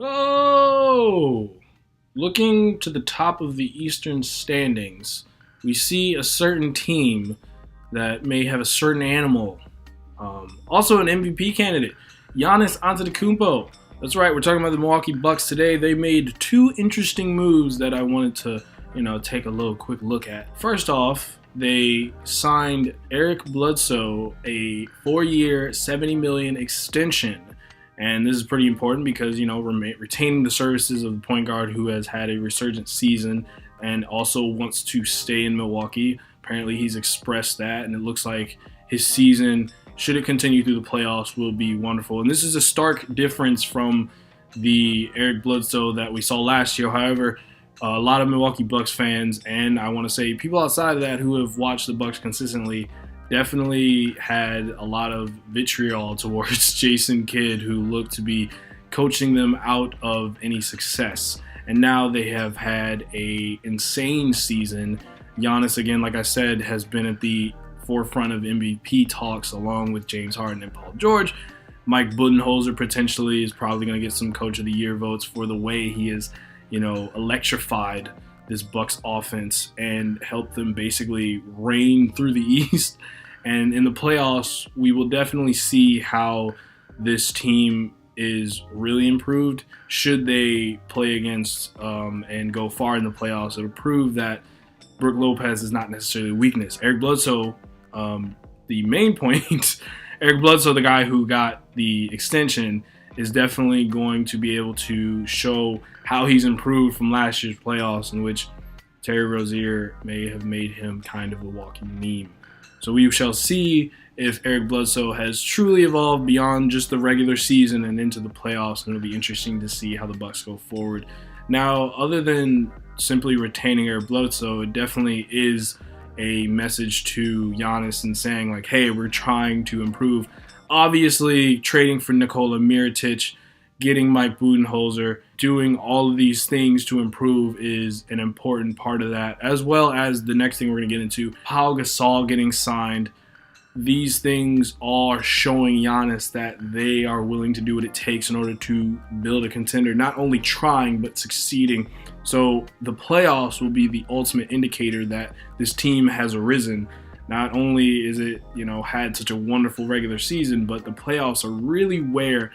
Oh, looking to the top of the Eastern standings, we see a certain team that may have a certain animal. Also, an MVP candidate, Giannis Antetokounmpo. That's right. We're talking about the Milwaukee Bucks today. They made two interesting moves that I wanted to, take a little quick look at. First off, they signed Eric Bledsoe a 4-year, $70 million extension. And this is pretty important because, retaining the services of the point guard who has had a resurgent season and also wants to stay in Milwaukee. Apparently, he's expressed that, and it looks like his season, should it continue through the playoffs, will be wonderful. And this is a stark difference from the Eric Bledsoe that we saw last year. However, a lot of Milwaukee Bucks fans, and I want to say people outside of that who have watched the Bucks consistently, definitely had a lot of vitriol towards Jason Kidd, who looked to be coaching them out of any success. And now they have had a insane season. Giannis, again, like I said, has been at the forefront of MVP talks along with James Harden and Paul George. Mike Budenholzer potentially is probably going to get some Coach of the Year votes for the way he is, electrified this Bucks offense and helped them basically reign through the East. And in the playoffs, we will definitely see how this team is really improved. Should they play against and go far in the playoffs, it'll prove that Brook Lopez is not necessarily a weakness. Eric Bledsoe, the main point, Eric Bledsoe, the guy who got the extension, is definitely going to be able to show how he's improved from last year's playoffs, in which Terry Rozier may have made him kind of a walking meme. So we shall see if Eric Bledsoe has truly evolved beyond just the regular season and into the playoffs, and it'll be interesting to see how the Bucks go forward. Now, other than simply retaining Eric Bledsoe, it definitely is a message to Giannis and saying, like, hey, we're trying to improve. Obviously, trading for Nikola Mirotic, getting Mike Budenholzer, doing all of these things to improve is an important part of that, as well as the next thing we're going to get into, Pau Gasol getting signed. These things are showing Giannis that they are willing to do what it takes in order to build a contender, not only trying, but succeeding. So the playoffs will be the ultimate indicator that this team has arisen. Not only is it, had such a wonderful regular season, but the playoffs are really where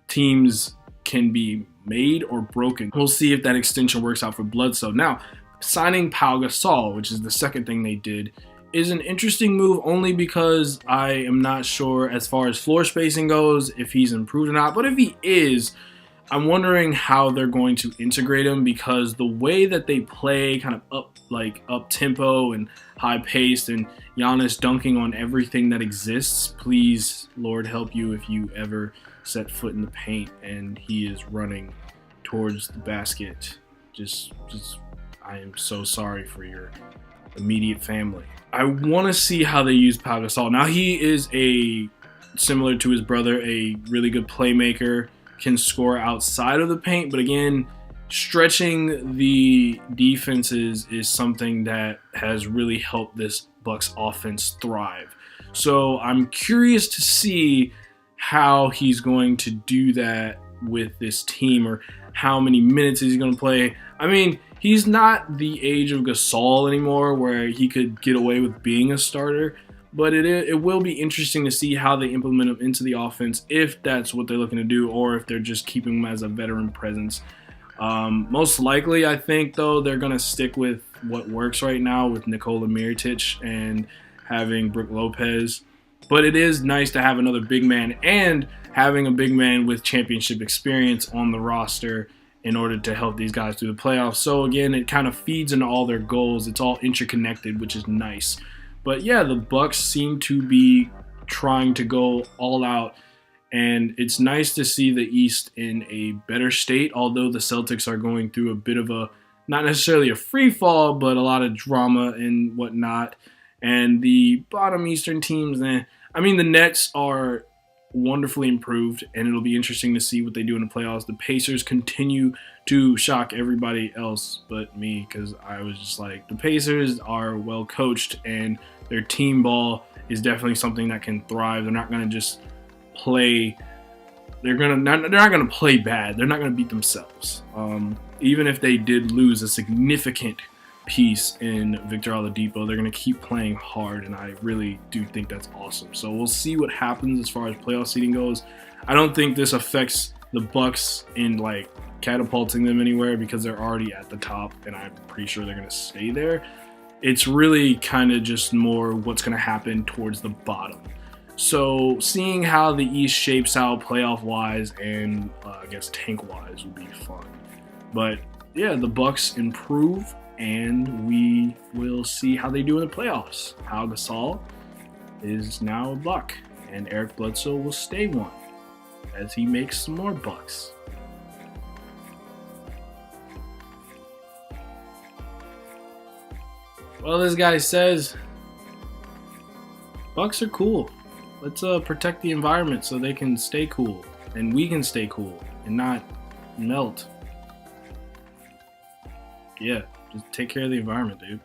teams can be made or broken. We'll see if that extension works out for Bledsoe. Now, signing Pau Gasol, which is the second thing they did, is an interesting move only because I am not sure as far as floor spacing goes if he's improved or not. But if he is, I'm wondering how they're going to integrate him, because the way that they play kind of up tempo and high paced, and Giannis dunking on everything that exists. Please, Lord help you if you ever set foot in the paint and he is running towards the basket. Just I am so sorry for your immediate family. I want to see how they use Pau Gasol. Now, he is similar to his brother, a really good playmaker, can score outside of the paint, but again, stretching the defenses is something that has really helped this Bucks offense thrive. So I'm curious to see how he's going to do that with this team, or how many minutes he's going to play. I mean, he's not the age of Gasol anymore where he could get away with being a starter, but it will be interesting to see how they implement him into the offense, if that's what they're looking to do, or if they're just keeping him as a veteran presence. Most likely, I think, though, they're going to stick with what works right now with Nikola Mirotic and having Brook Lopez. But it is nice to have another big man, and having a big man with championship experience on the roster in order to help these guys through the playoffs. So again, it kind of feeds into all their goals. It's all interconnected, which is nice. But yeah, the Bucks seem to be trying to go all out, and it's nice to see the East in a better state, although the Celtics are going through a bit of a, not necessarily a free fall, but a lot of drama and whatnot. And the bottom Eastern teams, I mean, the Nets are wonderfully improved, and it'll be interesting to see what they do in the playoffs. The Pacers continue to shock everybody else but me, because I was just like, the Pacers are well coached, and their team ball is definitely something that can thrive. They're not going to just play they're not gonna play bad. They're not gonna beat themselves. Even if they did lose a significant piece in Victor Oladipo, they're gonna keep playing hard, and I really do think that's awesome. So we'll see what happens as far as playoff seeding goes. I don't think this affects the Bucks in like catapulting them anywhere because they're already at the top, and I'm pretty sure they're gonna stay there. It's really kind of just more what's gonna happen towards the bottom. So seeing how the East shapes out playoff-wise and I guess tank-wise would be fun. But yeah, the Bucks improve, and we will see how they do in the playoffs. Pau Gasol is now a Buck, and Eric Bledsoe will stay one as he makes some more bucks. Well, this guy says Bucks are cool. Let's protect the environment so they can stay cool, and we can stay cool and not melt. Yeah, just take care of the environment, dude.